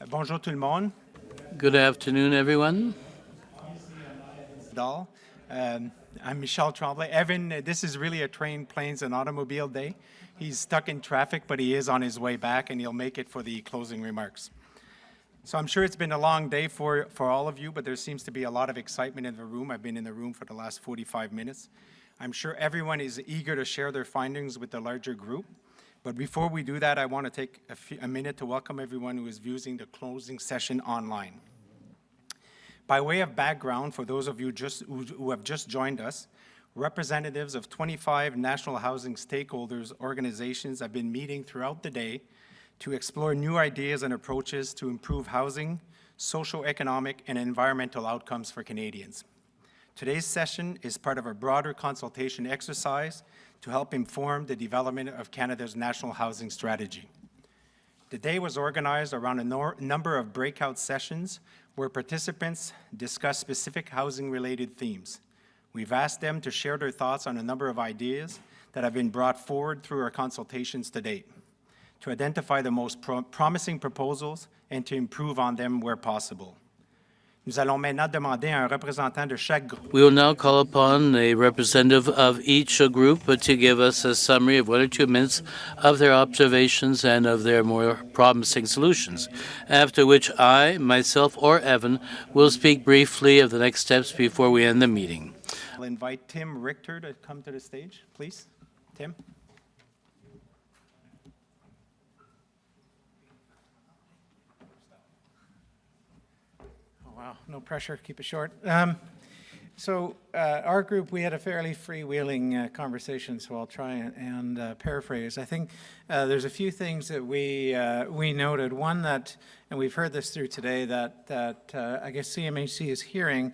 Bonjour tout le monde. Good afternoon, everyone. I'm Michel Tremblay. Evan, this is really a train, planes, and automobile day. He's stuck in traffic, but he is on his way back, and he'll make it for the closing remarks. So I'm sure it's been a long day for all of you, but there seems to be a lot of excitement in the room. I've been in the room for the last 45 minutes. I'm sure everyone is eager to share their findings with the larger group. But before we do that, I want to take a minute to welcome everyone who is viewing the closing session online. By way of background, for those of you who have just joined us, representatives of 25 national housing stakeholders organizations have been meeting throughout the day to explore new ideas and approaches to improve housing, socioeconomic, and environmental outcomes for Canadians. Today's session is part of a broader consultation exercise to help inform the development of Canada's national housing strategy. The day was organized around a number of breakout sessions where participants discuss specific housing-related themes. We've asked them to share their thoughts on a number of ideas that have been brought forward through our consultations to date, to identify the most promising proposals and to improve on them where possible. Nous allons maintenant demander à un représentant de chaque groupe. We will now call upon a representative of each group to give us a summary of 1 or 2 minutes of their observations and of their more promising solutions, after which I, myself, or Evan will speak briefly of the next steps before we end the meeting. I'll invite Tim Richter to come to the stage, please. Tim. Wow, no pressure, keep it short. Our group, we had a fairly freewheeling conversation, so I'll try and paraphrase. I think there's a few things that we noted. One that, and we've heard this through today, that I guess CMHC is hearing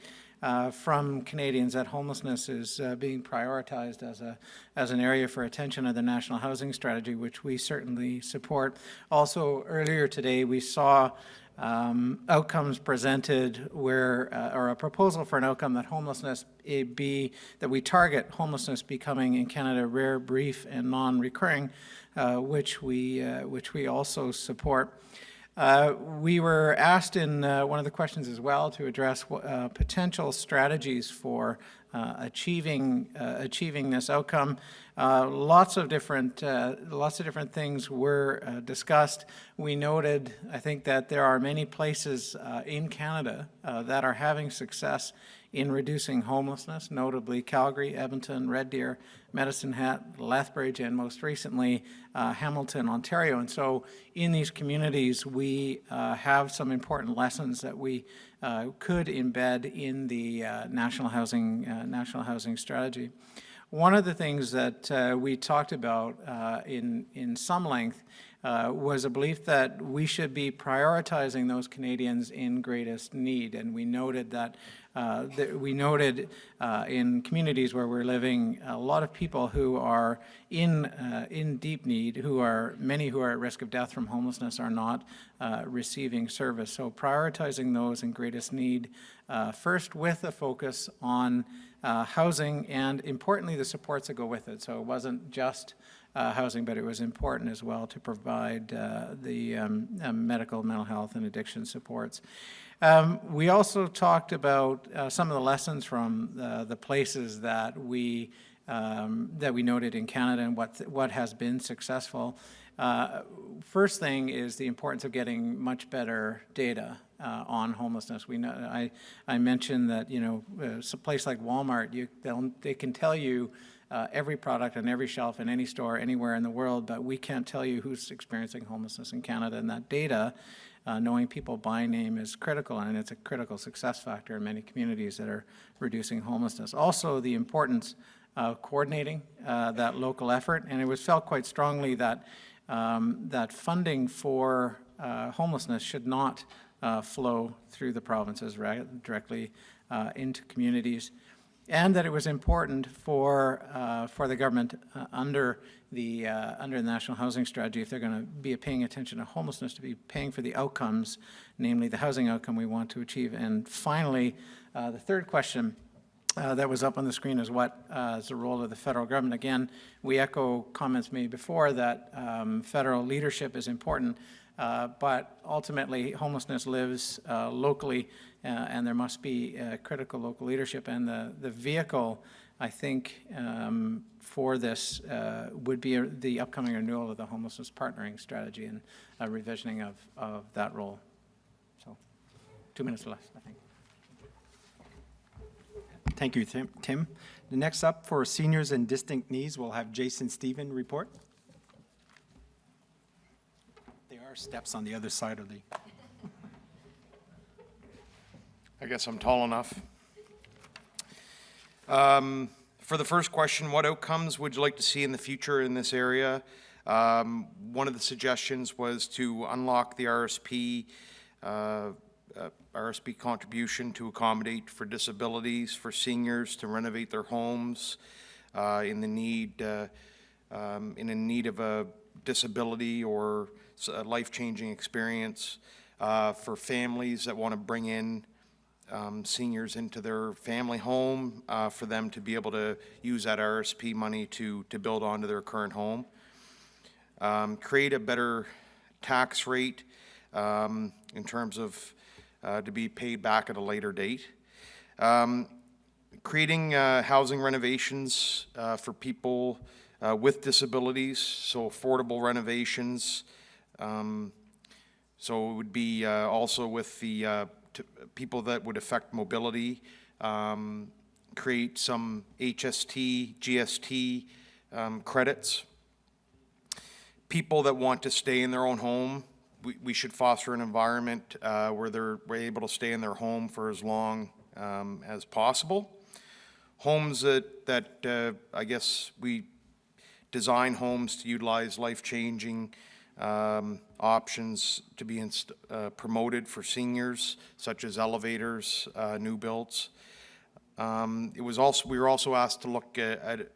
from Canadians that homelessness is being prioritized as an area for attention of the National Housing Strategy, which we certainly support. Also, earlier today, we saw outcomes presented where, or a proposal for an outcome that that we target homelessness becoming in Canada rare, brief, and non-recurring, which we also support. We were asked in one of the questions as well to address potential strategies for achieving this outcome. Lots of different things were discussed. We noted, I think, that there are many places in Canada that are having success in reducing homelessness, notably Calgary, Edmonton, Red Deer, Medicine Hat, Lethbridge, and most recently Hamilton, Ontario. And so in these communities, we have some important lessons that we could embed in the national housing strategy. One of the things that we talked about in some length was a belief that we should be prioritizing those Canadians in greatest need, and we noted that in communities where we're living, a lot of people who are in deep need, many who are at risk of death from homelessness, are not receiving service. So prioritizing those in greatest need, first with a focus on housing and, importantly, the supports that go with it. So it wasn't just housing, but it was important as well to provide the medical, mental health, and addiction supports. We also talked about some of the lessons from the places that we noted in Canada and what has been successful. First thing is the importance of getting much better data on homelessness. We know, I mentioned that, a place like Walmart, they can tell you every product on every shelf in any store anywhere in the world, but we can't tell you who's experiencing homelessness in Canada. And that data, knowing people by name, is critical, and it's a critical success factor in many communities that are reducing homelessness. Also, the importance of coordinating that local effort, and it was felt quite strongly that that funding for homelessness should not flow through the provinces directly into communities, and that it was important for the government under the National Housing Strategy, if they're going to be paying attention to homelessness, to be paying for the outcomes, namely the housing outcome we want to achieve. And finally, the third question that was up on the screen is what is the role of the federal government. Again, we echo comments made before that federal leadership is important. But ultimately, homelessness lives locally, and there must be critical local leadership. And the vehicle, I think, for this would be the upcoming renewal of the homelessness partnering strategy and a revisioning of that role. So 2 minutes left, I think. Thank you, Tim. The next up for seniors and distinct needs, we'll have Jason Stephen report. There are steps on the other side of the... I guess I'm tall enough. For the first question, what outcomes would you like to see in the future in this area? One of the suggestions was to unlock the RSP contribution to accommodate for disabilities, for seniors to renovate their homes in need of a disability or a life-changing experience, for families that want to bring in seniors into their family home, for them to be able to use that RSP money to build onto their current home. Create a better tax rate in terms of to be paid back at a later date. Creating housing renovations for people with disabilities, so affordable renovations. So it would be also with the people that would affect mobility, create some HST, GST credits. People that want to stay in their own home, we should foster an environment where they're able to stay in their home for as long as possible. Homes that I guess we design homes to utilize life-changing options to be promoted for seniors, such as elevators, new builds. We were also asked to look at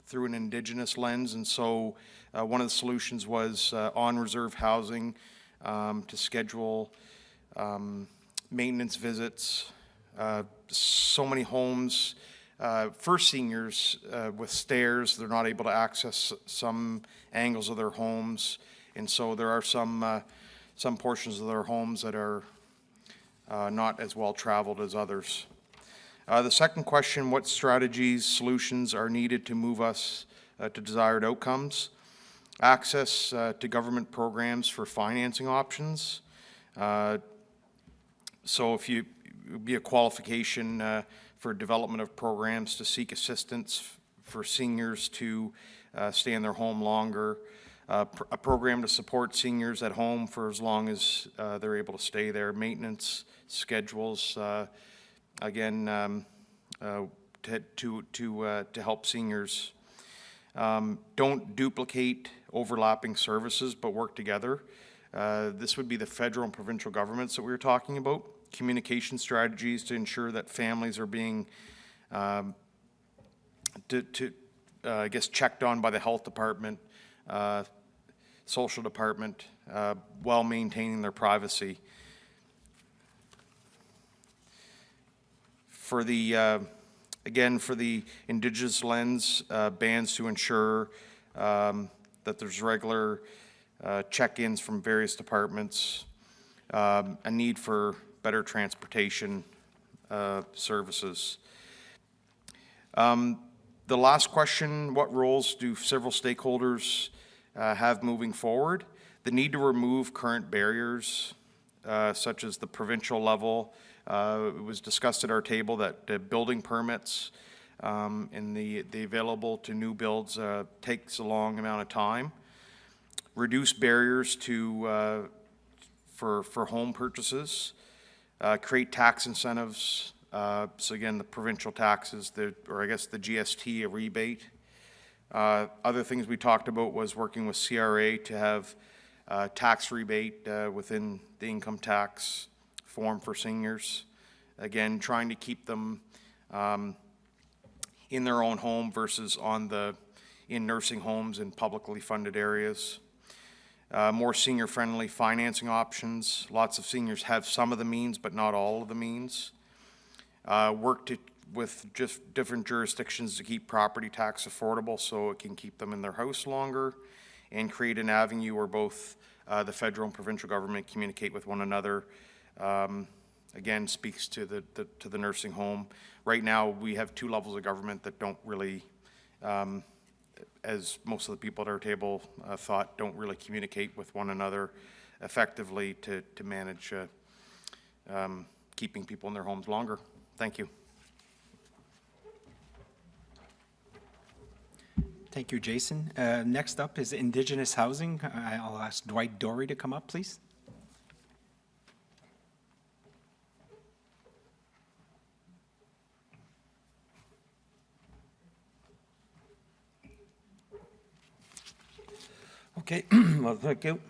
through an Indigenous lens, and so one of the solutions was on-reserve housing to schedule maintenance visits. So many homes for seniors with stairs, they're not able to access some angles of their homes, and so there are some portions of their homes that are not as well traveled as others. The second question, what strategies, solutions are needed to move us to desired outcomes? Access to government programs for financing options. So if it would be a qualification for development of programs to seek assistance for seniors to stay in their home longer. A program to support seniors at home for as long as they're able to stay there. Maintenance schedules, again, to help seniors. Don't duplicate overlapping services, but work together. This would be the federal and provincial governments that we were talking about. Communication strategies to ensure that families are being, I guess, checked on by the health department, social department, while maintaining their privacy. For the, again, for the Indigenous lens, bans to ensure that there's regular check-ins from various departments, a need for better transportation services. The last question, what roles do several stakeholders have moving forward? The need to remove current barriers, such as the provincial level. It was discussed at our table that building permits and the available to new builds takes a long amount of time. Reduce barriers to for home purchases. Create tax incentives. So again, the provincial taxes, or I guess the GST, a rebate. Other things we talked about was working with CRA to have tax rebate within the income tax form for seniors. Again, trying to keep them in their own home versus in nursing homes in publicly funded areas. More senior-friendly financing options. Lots of seniors have some of the means, but not all of the means. Work with just different jurisdictions to keep property tax affordable so it can keep them in their house longer, and create an avenue where both the federal and provincial government communicate with one another. Again, speaks to the nursing home. Right now, we have two levels of government that don't really, as most of the people at our table thought, don't really communicate with one another effectively to manage keeping people in their homes longer. Thank you. Thank you, Jason. Next up is Indigenous Housing. I'll ask Dwight Dorey to come up, please. Okay, well, thank you.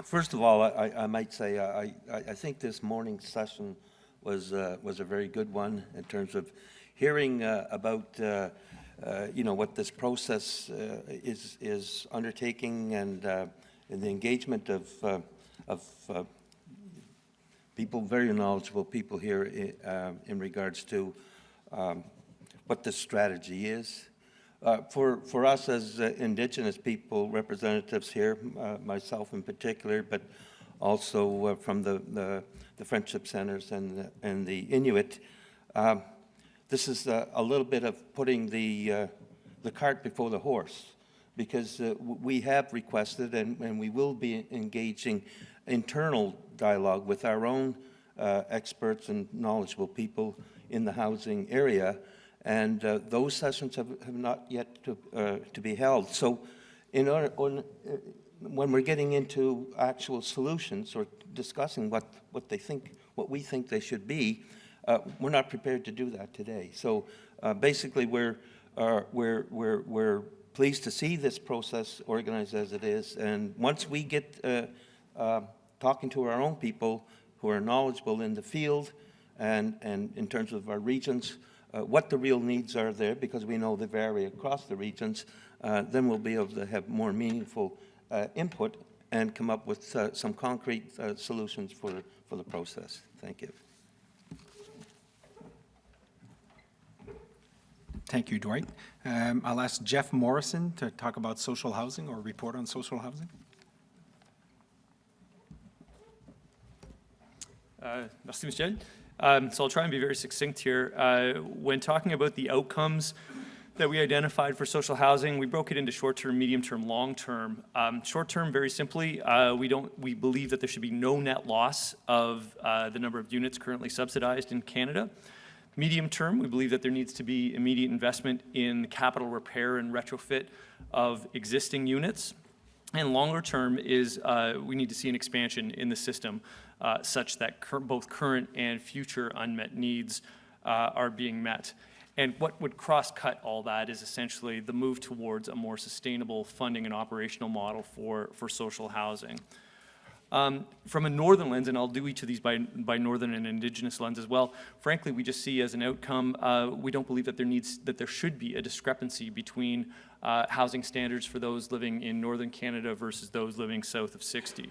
First of all, I might say I think this morning's session was a very good one in terms of hearing about what this process is undertaking and the engagement of people, very knowledgeable people here in regards to what the strategy is. For us as Indigenous people representatives here, myself in particular, but also from the Friendship Centers and the Inuit, this is a little bit of putting the cart before the horse, because we have requested and we will be engaging internal dialogue with our own experts and knowledgeable people in the housing area. And those sessions have not yet to be held. So when we're getting into actual solutions or discussing what we think they should be, we're not prepared to do that today. So basically we're pleased to see this process organized as it is. And once we get talking to our own people who are knowledgeable in the field and in terms of our regions, what the real needs are there, because we know they vary across the regions, then we'll be able to have more meaningful input and come up with some concrete solutions for the process. Thank you. Thank you, Dwight. I'll ask Jeff Morrison to talk about social housing or report on social housing. Merci, Michel. So I'll try and be very succinct here. When talking about the outcomes that we identified for social housing, we broke it into short-term, medium-term, long-term. Short-term, very simply, we believe that there should be no net loss of the number of units currently subsidized in Canada. Medium-term, we believe that there needs to be immediate investment in capital repair and retrofit of existing units. And longer term is we need to see an expansion in the system such that both current and future unmet needs are being met. And what would cross-cut all that is essentially the move towards a more sustainable funding and operational model for social housing. From a northern lens, and I'll do each of these by northern and Indigenous lens as well, frankly, we just see as an outcome, we don't believe that there should be a discrepancy between housing standards for those living in northern Canada versus those living south of 60.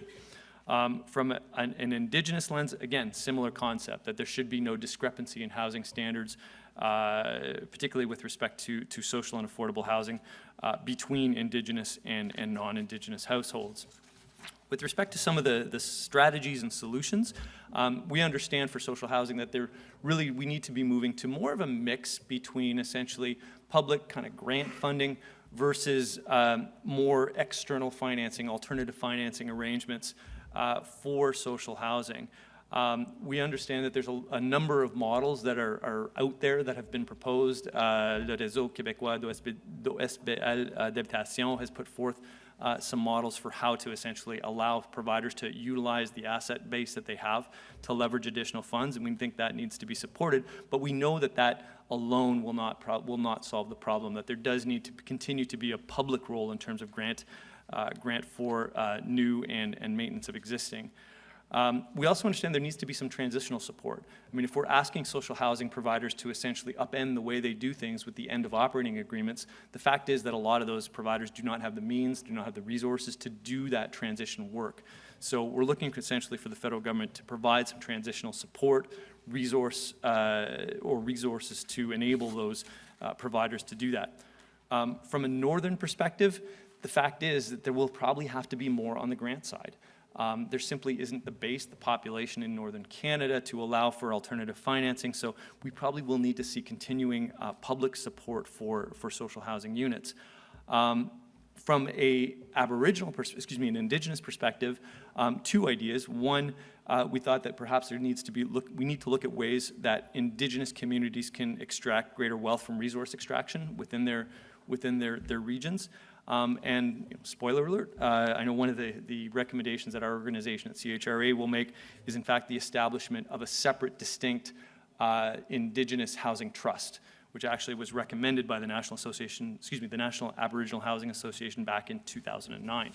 From an Indigenous lens, again, similar concept, that there should be no discrepancy in housing standards, particularly with respect to social and affordable housing between Indigenous and non-Indigenous households. With respect to some of the strategies and solutions, we understand for social housing that we need to be moving to more of a mix between essentially public kind of grant funding versus more external financing, alternative financing arrangements for social housing. We understand that there's a number of models that are out there that have been proposed. Le Réseau Québécois d'OSBL d'Habitation has put forth some models for how to essentially allow providers to utilize the asset base that they have to leverage additional funds, and we think that needs to be supported. But we know that alone will not solve the problem, that there does need to continue to be a public role in terms of grant for new and maintenance of existing. We also understand there needs to be some transitional support. I mean, if we're asking social housing providers to essentially upend the way they do things with the end of operating agreements, the fact is that a lot of those providers do not have the means, do not have the resources to do that transition work. So we're looking essentially for the federal government to provide some transitional support, resources to enable those providers to do that. From a northern perspective, the fact is that there will probably have to be more on the grant side. There simply isn't the base, the population in Northern Canada to allow for alternative financing, so we probably will need to see continuing public support for social housing units. From an an Indigenous perspective, two ideas. One, we thought that perhaps we need to look at ways that Indigenous communities can extract greater wealth from resource extraction within their regions. And spoiler alert, I know one of the recommendations that our organization at CHRA will make is in fact the establishment of a separate, distinct Indigenous Housing Trust, which actually was recommended by the National Aboriginal Housing Association back in 2009.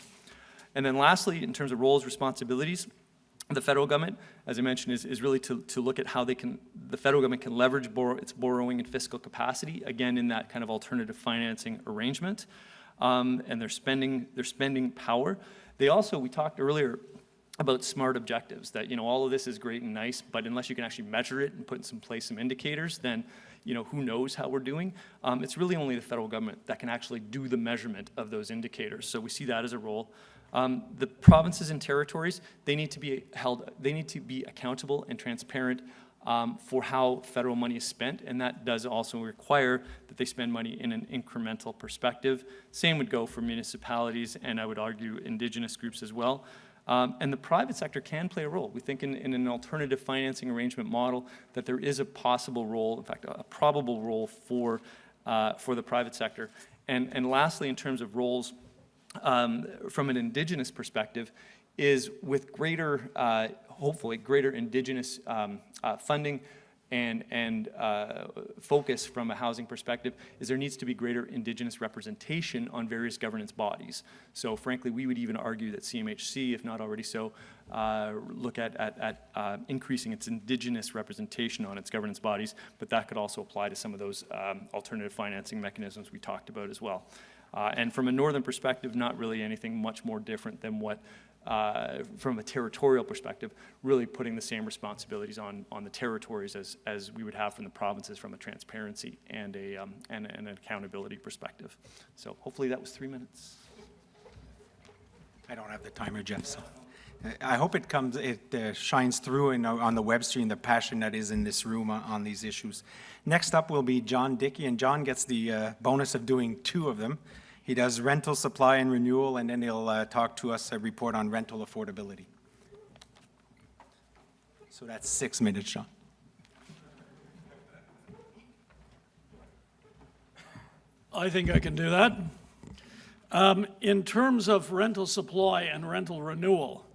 And then lastly, in terms of roles, responsibilities, the federal government, as I mentioned, is really to look at how the federal government can leverage its borrowing and fiscal capacity, again, in that kind of alternative financing arrangement, and their spending power. They also, we talked earlier about SMART objectives, that, all of this is great and nice, but unless you can actually measure it and put in place some indicators, then, who knows how we're doing? It's really only the federal government that can actually do the measurement of those indicators. So we see that as a role. The provinces and territories, they need to be accountable and transparent for how federal money is spent, and that does also require that they spend money in an incremental perspective. Same would go for municipalities, and I would argue Indigenous groups as well. And the private sector can play a role. We think in an alternative financing arrangement model that there is a possible role, in fact, a probable role for the private sector. And lastly, in terms of roles, from an Indigenous perspective, is with greater, hopefully, greater Indigenous funding and focus from a housing perspective, is there needs to be greater Indigenous representation on various governance bodies. So frankly, we would even argue that CMHC, if not already so, look at increasing its Indigenous representation on its governance bodies, but that could also apply to some of those alternative financing mechanisms we talked about as well. And from a northern perspective, not really anything much more different than what, from a territorial perspective, really putting the same responsibilities on the territories as we would have from the provinces from a transparency and an accountability perspective. So hopefully that was 3 minutes. I don't have the timer, Jeff, so I hope it shines through on the web stream, the passion that is in this room on these issues. Next up will be John Dickey, and John gets the bonus of doing two of them. He does rental supply and renewal, and then he'll talk to us, a report on rental affordability. So that's 6 minutes, John. I think I can do that. In terms of rental supply and rental renewal,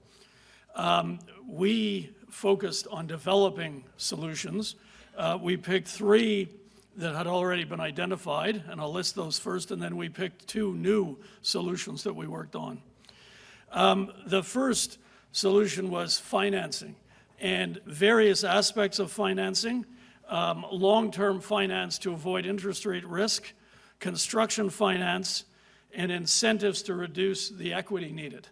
we focused on developing solutions. We picked 3 that had already been identified, and I'll list those first, and then we picked 2 new solutions that we worked on. The first solution was financing, and various aspects of financing, long-term finance to avoid interest rate risk, construction finance, and incentives to reduce the equity needed.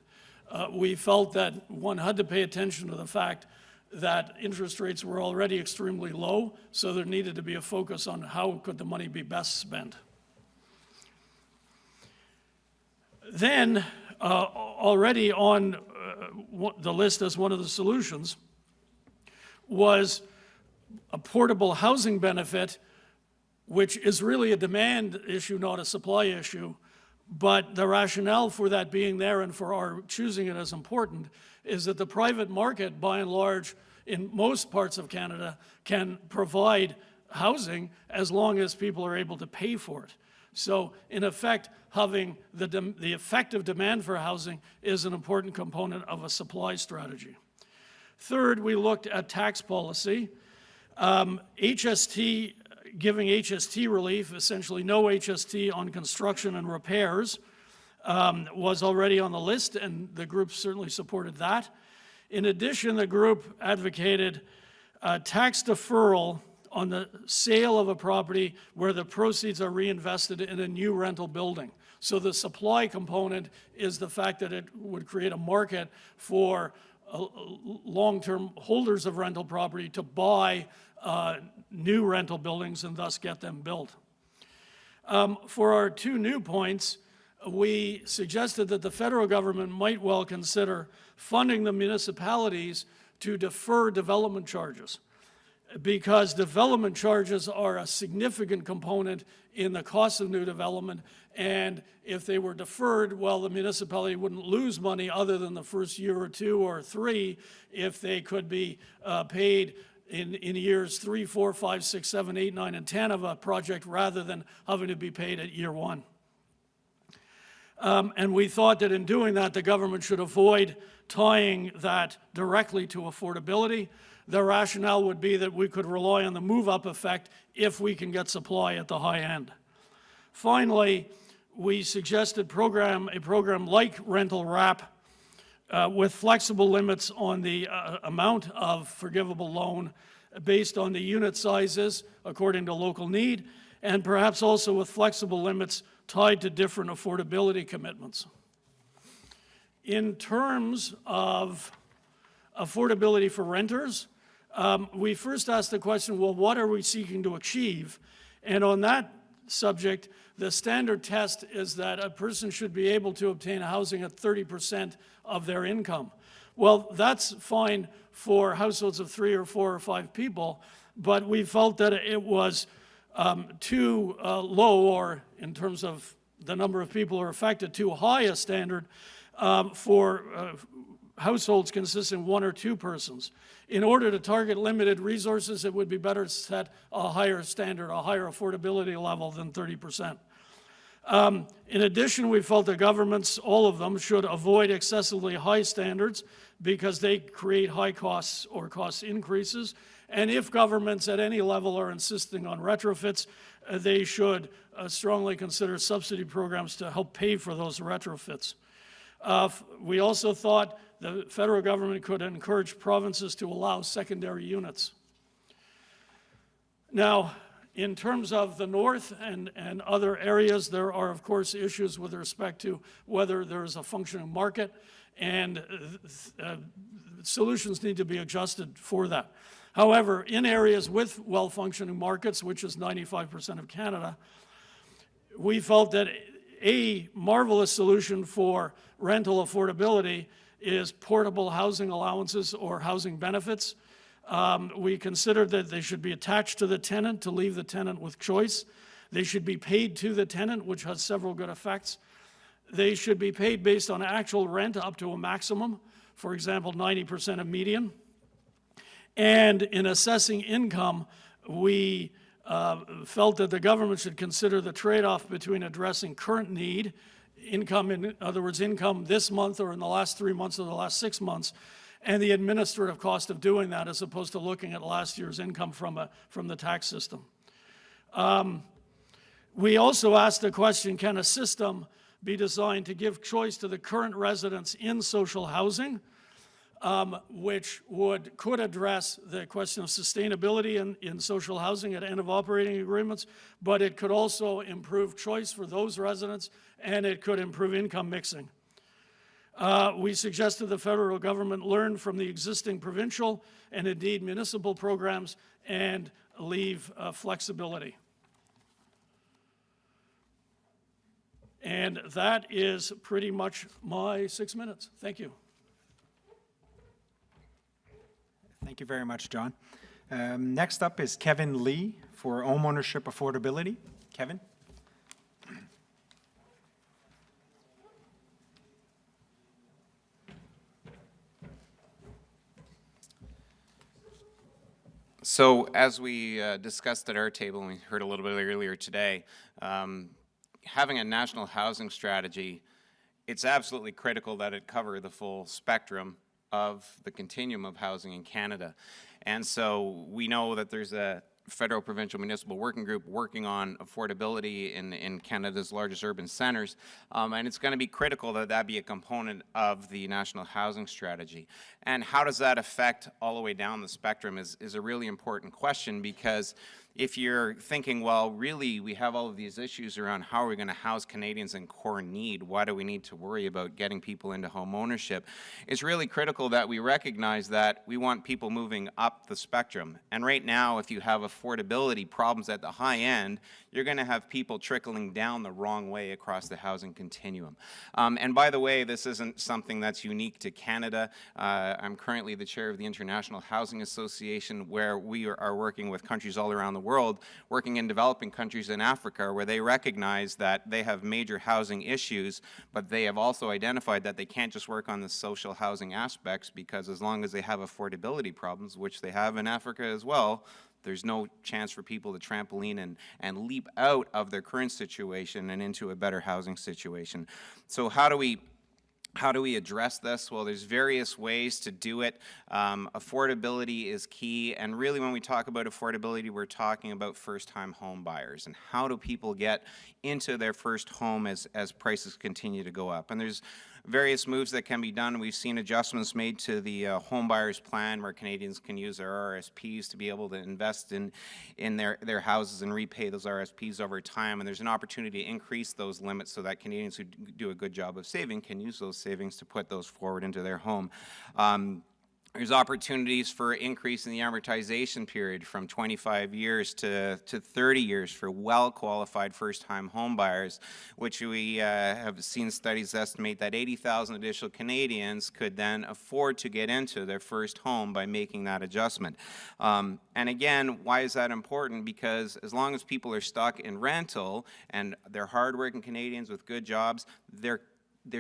We felt that one had to pay attention to the fact that interest rates were already extremely low, so there needed to be a focus on how could the money be best spent. Then, already on the list as one of the solutions was a portable housing benefit, which is really a demand issue, not a supply issue. But the rationale for that being there and for our choosing it as important is that the private market, by and large, in most parts of Canada, can provide housing as long as people are able to pay for it. So, in effect, having the effective demand for housing is an important component of a supply strategy. Third, we looked at tax policy. HST, giving HST relief, essentially no HST on construction and repairs, was already on the list, and the group certainly supported that. In addition, the group advocated tax deferral on the sale of a property where the proceeds are reinvested in a new rental building. So the supply component is the fact that it would create a market for long-term holders of rental property to buy new rental buildings and thus get them built. For our 2 new points, we suggested that the federal government might well consider funding the municipalities to defer development charges, because development charges are a significant component in the cost of new development, and if they were deferred, well, the municipality wouldn't lose money other than the first year or two or three if they could be paid in years 3, 4, 5, 6, 7, 8, 9, and 10 of a project rather than having to be paid at year one. And we thought that in doing that, the government should avoid tying that directly to affordability. The rationale would be that we could rely on the move-up effect if we can get supply at the high end. Finally, we suggested a program like rental wrap with flexible limits on the amount of forgivable loan based on the unit sizes according to local need, and perhaps also with flexible limits tied to different affordability commitments. In terms of affordability for renters, we first asked the question, well, what are we seeking to achieve? And on that subject, the standard test is that a person should be able to obtain housing at 30% of their income. Well, that's fine for households of 3 or 4 or 5 people, but we felt that it was too low, or in terms of the number of people who are affected, too high a standard for households consisting of 1 or 2 persons. In order to target limited resources, it would be better to set a higher standard, a higher affordability level than 30%. In addition, we felt that governments, all of them, should avoid excessively high standards because they create high costs or cost increases. And if governments at any level are insisting on retrofits, they should strongly consider subsidy programs to help pay for those retrofits. We also thought the federal government could encourage provinces to allow secondary units. Now, in terms of the north and other areas, there are, of course, issues with respect to whether there is a functioning market, and solutions need to be adjusted for that. However, in areas with well-functioning markets, which is 95% of Canada, we felt that a marvelous solution for rental affordability is portable housing allowances or housing benefits. We considered that they should be attached to the tenant to leave the tenant with choice. They should be paid to the tenant, which has several good effects. They should be paid based on actual rent up to a maximum, for example, 90% of median. And in assessing income, we felt that the government should consider the trade-off between addressing current need, income, in other words, income this month or in the last 3 months or the last 6 months, and the administrative cost of doing that, as opposed to looking at last year's income from the tax system. We also asked the question, can a system be designed to give choice to the current residents in social housing, which could address the question of sustainability in social housing at end of operating agreements, but it could also improve choice for those residents, and it could improve income mixing. We suggested the federal government learn from the existing provincial and indeed municipal programs and leave flexibility. And that is pretty much my 6 minutes. Thank you. Thank you very much, John. Next up is Kevin Lee for Homeownership Affordability. Kevin? So as we discussed at our table, and we heard a little bit earlier today, having a national housing strategy, it's absolutely critical that it cover the full spectrum of the continuum of housing in Canada. And so we know that there's a federal, provincial, municipal working group working on affordability in Canada's largest urban centers, and it's going to be critical that that be a component of the national housing strategy. And how does that affect all the way down the spectrum is a really important question, because if you're thinking, well, really, we have all of these issues around how are we going to house Canadians in core need, why do we need to worry about getting people into home ownership, it's really critical that we recognize that we want people moving up the spectrum. And right now, if you have affordability problems at the high end, you're going to have people trickling down the wrong way across the housing continuum. And by the way, this isn't something that's unique to Canada. I'm currently the chair of the International Housing Association, where we are working with countries all around the world, working in developing countries in Africa, where they recognize that they have major housing issues, but they have also identified that they can't just work on the social housing aspects, because as long as they have affordability problems, which they have in Africa as well, there's no chance for people to trampoline and leap out of their current situation and into a better housing situation. So how do we address this? Well, there's various ways to do it. Affordability is key, and really when we talk about affordability, we're talking about first-time home buyers, and how do people get into their first home as prices continue to go up. And there's various moves that can be done. We've seen adjustments made to the home buyers plan, where Canadians can use their RSPs to be able to invest in their houses and repay those RSPs over time. And there's an opportunity to increase those limits so that Canadians who do a good job of saving can use those savings to put those forward into their home. There's opportunities for increase in the amortization period from 25 years to 30 years for well-qualified first-time home buyers, which we have seen studies estimate that 80,000 additional Canadians could then afford to get into their first home by making that adjustment. And again, why is that important? Because as long as people are stuck in rental and they're hardworking Canadians with good jobs, they're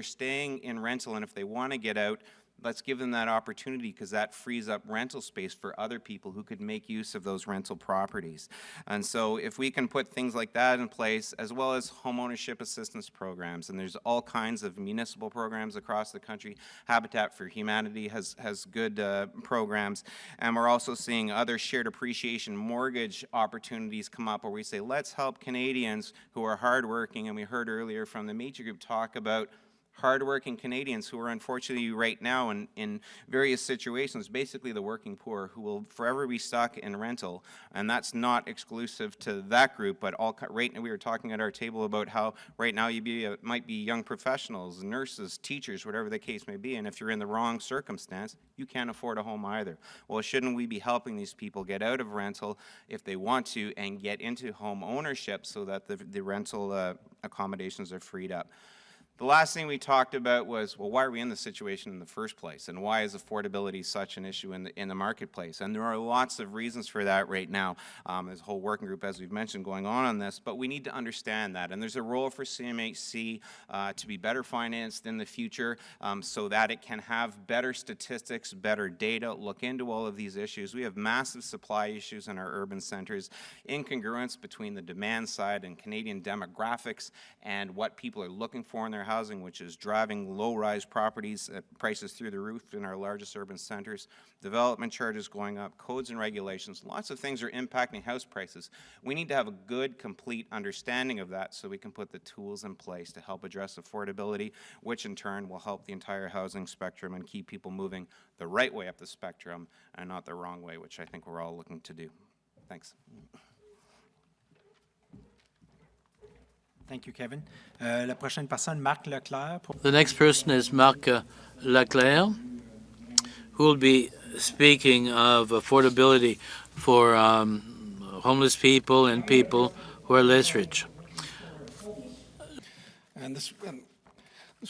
staying in rental, and if they want to get out, let's give them that opportunity, because that frees up rental space for other people who could make use of those rental properties. And so if we can put things like that in place, as well as homeownership assistance programs, and there's all kinds of municipal programs across the country. Habitat for Humanity has good programs, and we're also seeing other shared appreciation mortgage opportunities come up, where we say, let's help Canadians who are hardworking. And we heard earlier from the Major Group talk about hardworking Canadians who are unfortunately right now in various situations, basically the working poor, who will forever be stuck in rental. And that's not exclusive to that group, but right now we were talking at our table about how right now might be young professionals, nurses, teachers, whatever the case may be, and if you're in the wrong circumstance, you can't afford a home either. Well, shouldn't we be helping these people get out of rental if they want to and get into home ownership, so that the rental accommodations are freed up? The last thing we talked about was, well, why are we in this situation in the first place? And why is affordability such an issue in the marketplace? And there are lots of reasons for that right now. There's a whole working group, as we've mentioned, going on this, but we need to understand that. And there's a role for CMHC to be better financed in the future, so that it can have better statistics, better data, look into all of these issues. We have massive supply issues in our urban centers, incongruence between the demand side and Canadian demographics and what people are looking for in their housing, which is driving low-rise properties at prices through the roof in our largest urban centers, development charges going up, codes and regulations. Lots of things are impacting house prices. We need to have a good, complete understanding of that, so we can put the tools in place to help address affordability, which in turn will help the entire housing spectrum and keep people moving the right way up the spectrum and not the wrong way, which I think we're all looking to do. Thanks. Thank you, Kevin. La prochaine personne, Marc Leclerc. The next person is Marc Leclerc, who will be speaking of affordability for homeless people and people who are less rich. And this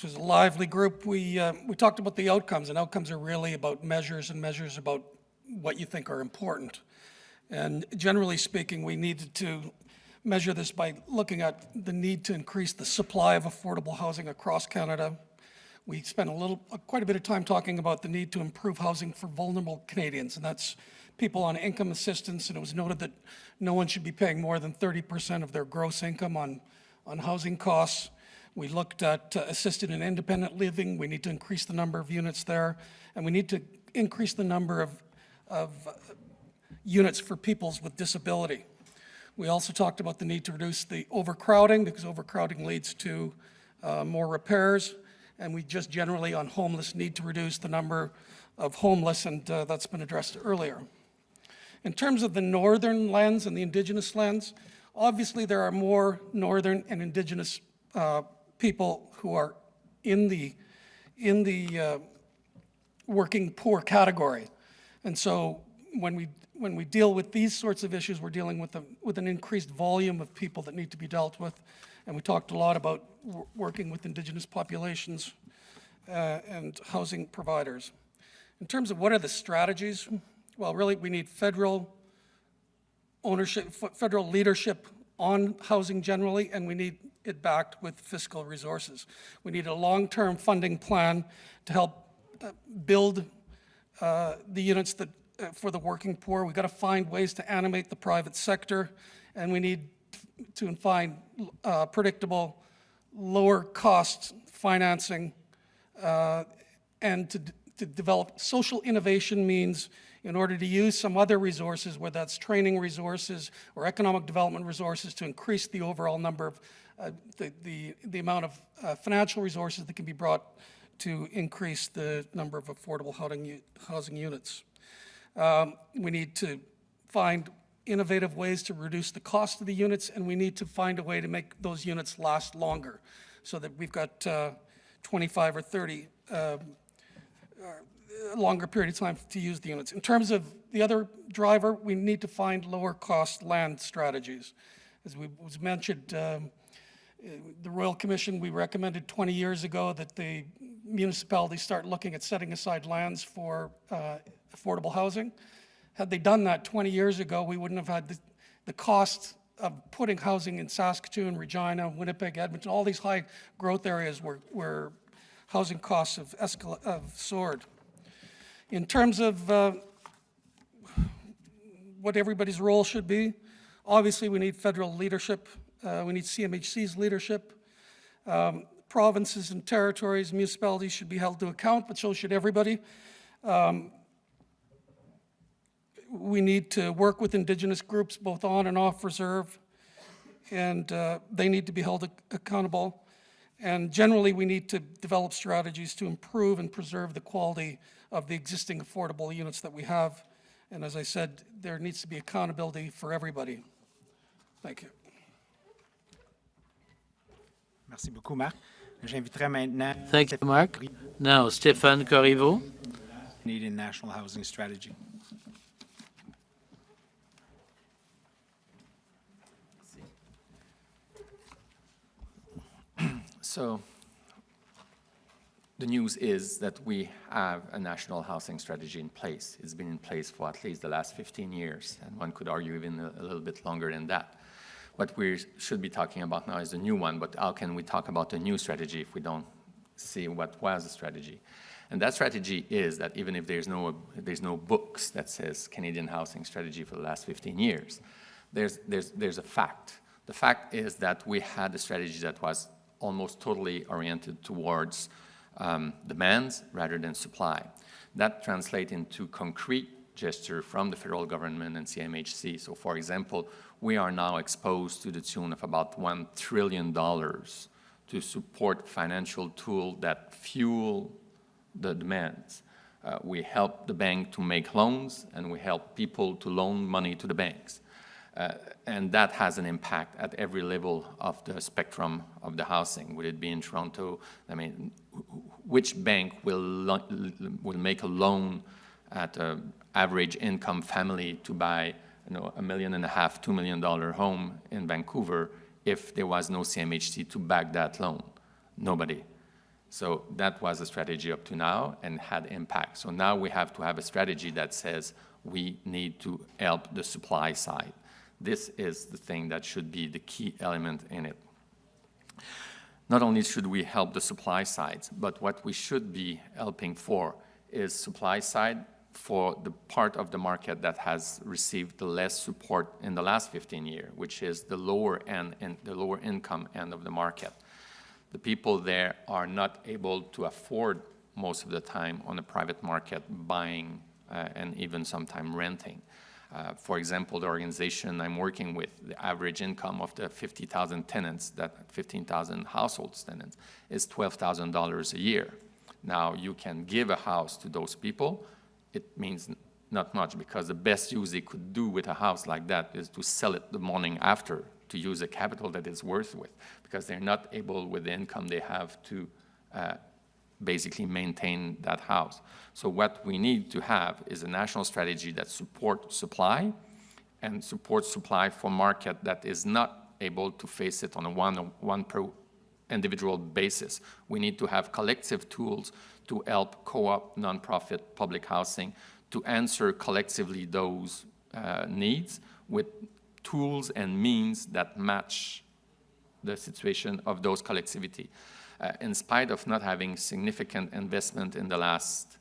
was a lively group. We talked about the outcomes, and outcomes are really about measures and measures about what you think are important. And generally speaking, we needed to measure this by looking at the need to increase the supply of affordable housing across Canada. We spent quite a bit of time talking about the need to improve housing for vulnerable Canadians, and that's people on income assistance, and it was noted that no one should be paying more than 30% of their gross income on housing costs. We looked at assisted and independent living. We need to increase the number of units there, and we need to increase the number of units for people with disability. We also talked about the need to reduce the overcrowding, because overcrowding leads to more repairs, and we just generally on homeless need to reduce the number of homeless, and that's been addressed earlier. In terms of the northern lens and the Indigenous lens, obviously there are more northern and Indigenous people who are in the working poor category. And so when we deal with these sorts of issues, we're dealing with an increased volume of people that need to be dealt with. And we talked a lot about working with Indigenous populations and housing providers. In terms of what are the strategies, well, really we need federal ownership, federal leadership on housing generally, and we need it backed with fiscal resources. We need a long-term funding plan to help build the units that for the working poor. We've got to find ways to animate the private sector, and we need to find predictable, lower-cost financing, and to develop social innovation means in order to use some other resources, whether that's training resources or economic development resources, to increase the overall number of the amount of financial resources that can be brought to increase the number of affordable housing units. We need to find innovative ways to reduce the cost of the units, and we need to find a way to make those units last longer so that we've got 25 or 30 longer period of time to use the units. In terms of the other driver, we need to find lower cost land strategies. As was mentioned, the Royal Commission, we recommended 20 years ago that the municipalities start looking at setting aside lands for affordable housing. Had they done that 20 years ago, we wouldn't have had the cost of putting housing in Saskatoon, Regina, Winnipeg, Edmonton, all these high growth areas where housing costs have soared. In terms of what everybody's role should be, obviously we need federal leadership. We need CMHC's leadership. Provinces and territories, municipalities should be held to account, but so should everybody. We need to work with Indigenous groups both on and off reserve, and they need to be held accountable. And generally, we need to develop strategies to improve and preserve the quality of the existing affordable units that we have. And as I said, there needs to be accountability for everybody. Thank you. Merci beaucoup, Marc. J'inviterai maintenant Thank you, Mark. Now, Stéphane Corriveau. Canadian National Housing Strategy. So the news is that we have a national housing strategy in place. It's been in place for at least the last 15 years, and one could argue even a little bit longer than that. What we should be talking about now is the new one, but how can we talk about the new strategy if we don't see what was the strategy? And that strategy is that even if there's no books that says Canadian housing strategy for the last 15 years, there's a fact. The fact is that we had a strategy that was almost totally oriented towards demands rather than supply. That translates into concrete gesture from the federal government and CMHC. So for example, we are now exposed to the tune of about $1 trillion to support financial tools that fuel the demands. We help the bank to make loans, and we help people to loan money to the banks. And that has an impact at every level of the spectrum of the housing. Would it be in Toronto? I mean, which bank will make a loan at an average income family to buy, $1.5 million, $2 million home in Vancouver if there was no CMHC to back that loan? Nobody. So that was a strategy up to now and had impact. So now we have to have a strategy that says we need to help the supply side. This is the thing that should be the key element in it. Not only should we help the supply side, but what we should be helping for is supply side for the part of the market that has received the less support in the last 15 years, which is the lower end and the lower income end of the market. The people there are not able to afford most of the time on the private market buying and even sometimes renting. For example, the organization I'm working with, the average income of the 50,000 tenants, that 15,000 households tenants, is $12,000 a year. Now, you can give a house to those people. It means not much, because the best use they could do with a house like that is to sell it the morning after to use a capital that it's worth with, because they're not able, with the income they have, to basically maintain that house. So what we need to have is a national strategy that supports supply, and supports supply for market that is not able to face it on a one per individual basis. We need to have collective tools to help co-op, nonprofit, public housing to answer collectively those needs with tools and means that match the situation of those collectivity. In spite of not having significant investment in the last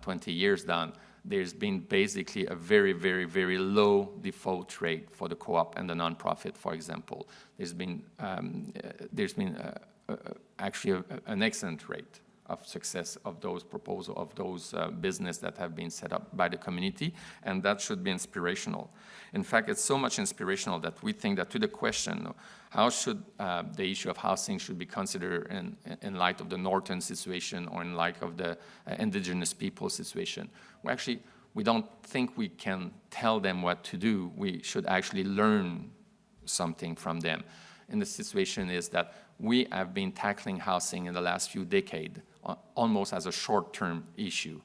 20 years done, there's been basically a very, very, very low default rate for the co-op and the nonprofit, for example. There's been actually an excellent rate of success of those proposals, of those business that have been set up by the community, and that should be inspirational. In fact, it's so much inspirational that we think that to the question, how should the issue of housing should be considered in light of the northern situation or in light of the indigenous people situation? We don't think we can tell them what to do. We should actually learn something from them. And the situation is that we have been tackling housing in the last few decades almost as a short-term issue.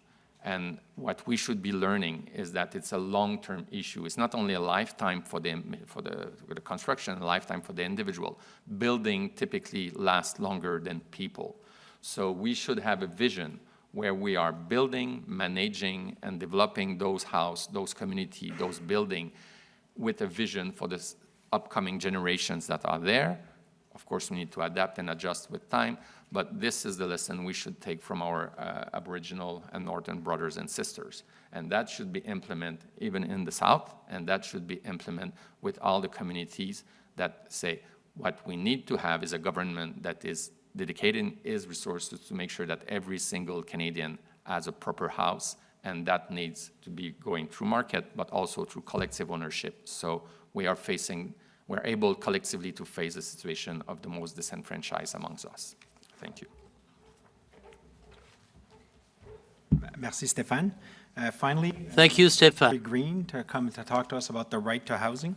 And what we should be learning is that it's a long-term issue. It's not only a lifetime for the construction, a lifetime for the individual. Building typically lasts longer than people. So we should have a vision where we are building, managing, and developing those houses, those communities, those buildings with a vision for the upcoming generations that are there. Of course, we need to adapt and adjust with time, but this is the lesson we should take from our Aboriginal and Northern brothers and sisters. And that should be implemented even in the South, and that should be implemented with all the communities that say what we need to have is a government that is dedicating its resources to make sure that every single Canadian has a proper house, and that needs to be going through market, but also through collective ownership. So we're able collectively to face the situation of the most disenfranchised amongst us. Thank you. Merci, Stéphane. Finally, Thank you, Stéphane. Green to come to talk to us about the right to housing.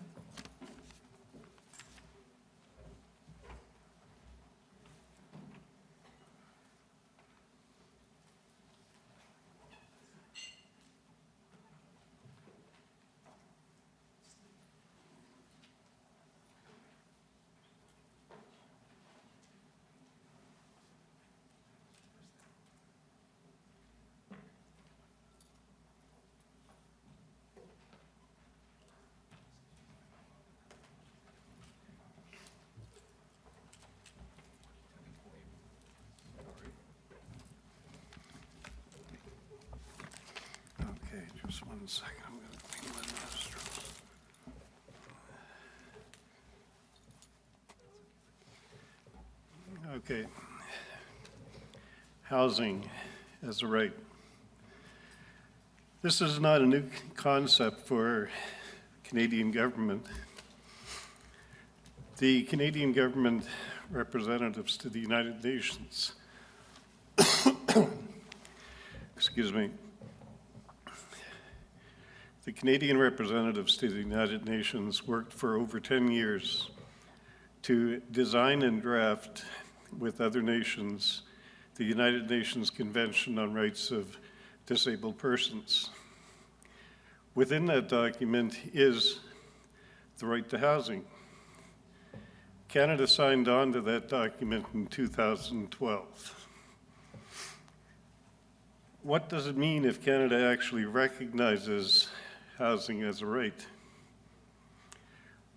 Just one second, I'm going to clean my nostrils. Okay. Housing as a right. This is not a new concept for Canadian government. The Canadian government representatives to the United Nations, excuse me, the Canadian representatives to the United Nations worked for over 10 years to design and draft with other nations the United Nations Convention on Rights of Disabled Persons. Within that document is the right to housing. Canada signed on to that document in 2012. What does it mean if Canada actually recognizes housing as a right?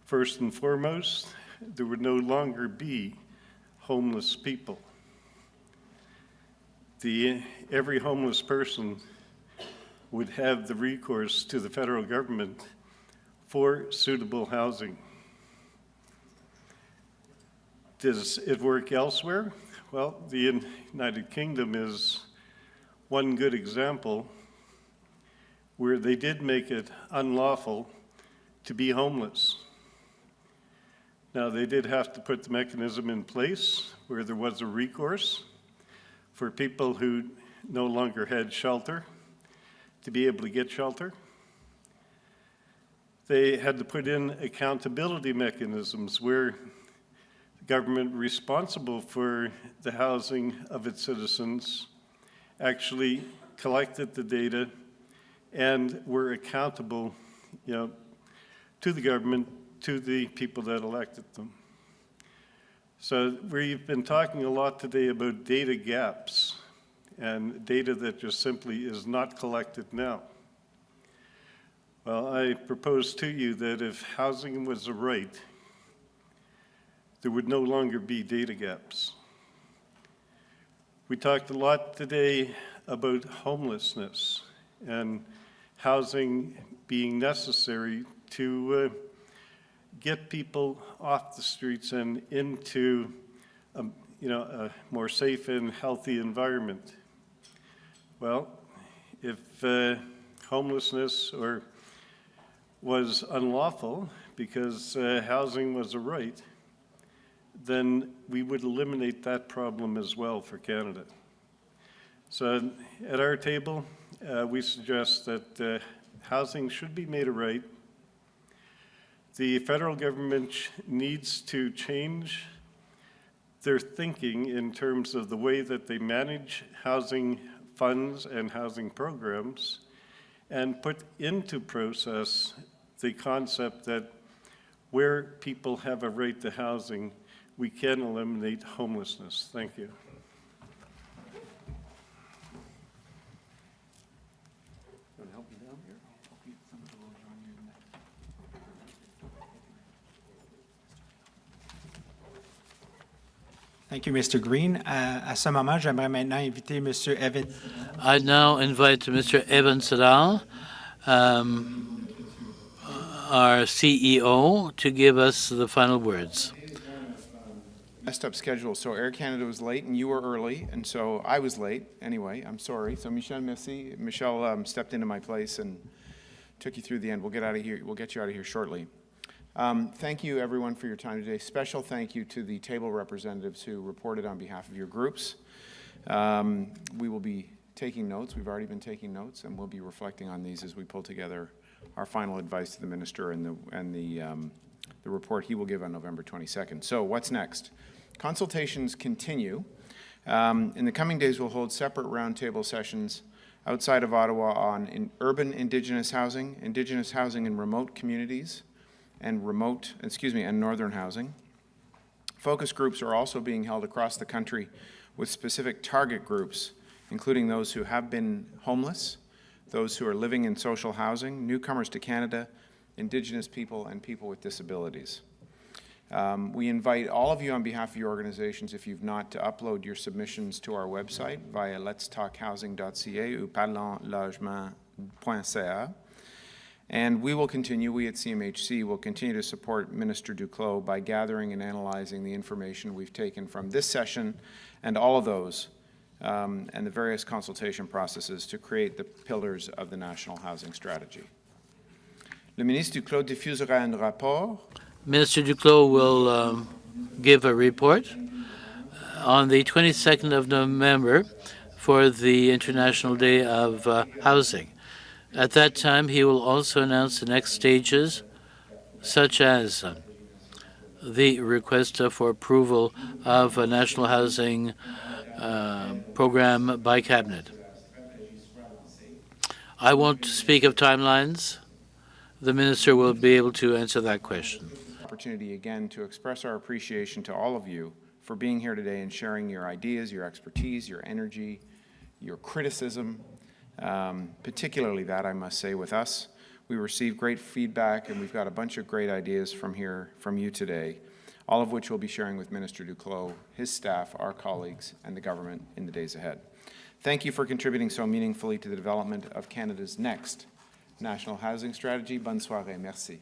First and foremost, there would no longer be homeless people. Every homeless person would have the recourse to the federal government for suitable housing. Does it work elsewhere? Well, the United Kingdom is one good example where they did make it unlawful to be homeless. Now, they did have to put the mechanism in place where there was a recourse for people who no longer had shelter, to be able to get shelter. They had to put in accountability mechanisms where the government responsible for the housing of its citizens actually collected the data and were accountable, to the government, to the people that elected them. So we've been talking a lot today about data gaps and data that just simply is not collected now. Well, I propose to you that if housing was a right, there would no longer be data gaps. We talked a lot today about homelessness and housing being necessary to get people off the streets and into a more safe and healthy environment. Well, if homelessness was unlawful because housing was a right, then we would eliminate that problem as well for Canada. So at our table, we suggest that housing should be made a right. The federal government needs to change their thinking in terms of the way that they manage housing funds and housing programs, and put into process the concept that where people have a right to housing, we can eliminate homelessness. Thank you. Thank you, Mr. Green. À ce moment, j'aimerais maintenant inviter M. Evan. I now invite Mr. Evan Sadal, our CEO, to give us the final words. Messed up schedule. So Air Canada was late and you were early, and so I was late. Anyway, I'm sorry. So Michelle, merci. Michelle stepped into my place and took you through the end. We'll get out of here. We'll get you out of here shortly. Thank you, everyone, for your time today. Special thank you to the table representatives who reported on behalf of your groups. We will be taking notes. We've already been taking notes, and we'll be reflecting on these as we pull together our final advice to the minister and the report he will give on November 22nd. So what's next? Consultations continue. In the coming days, we'll hold separate roundtable sessions outside of Ottawa on urban Indigenous housing in remote communities, and northern housing. Focus groups are also being held across the country with specific target groups, including those who have been homeless, those who are living in social housing, newcomers to Canada, Indigenous people, and people with disabilities. We invite all of you on behalf of your organizations, if you've not, to upload your submissions to our website via letstalkhousing.ca ou parlonslogement.ca. And we will continue, we at CMHC will continue to support Minister Duclos by gathering and analyzing the information we've taken from this session and all of those and the various consultation processes to create the pillars of the National Housing Strategy. Le ministre Duclos diffusera un rapport. Minister Duclos will give a report on the 22nd of November for the International Day of Housing. At that time, he will also announce the next stages, such as the request for approval of a national housing program by Cabinet. I won't speak of timelines. The minister will be able to answer that question. Opportunity again to express our appreciation to all of you for being here today and sharing your ideas, your expertise, your energy, your criticism. Particularly that, I must say, with us. We received great feedback, and we've got a bunch of great ideas from you today, all of which we'll be sharing with Minister Duclos, his staff, our colleagues, and the government in the days ahead. Thank you for contributing so meaningfully to the development of Canada's next National Housing Strategy. Bonne soirée. Merci.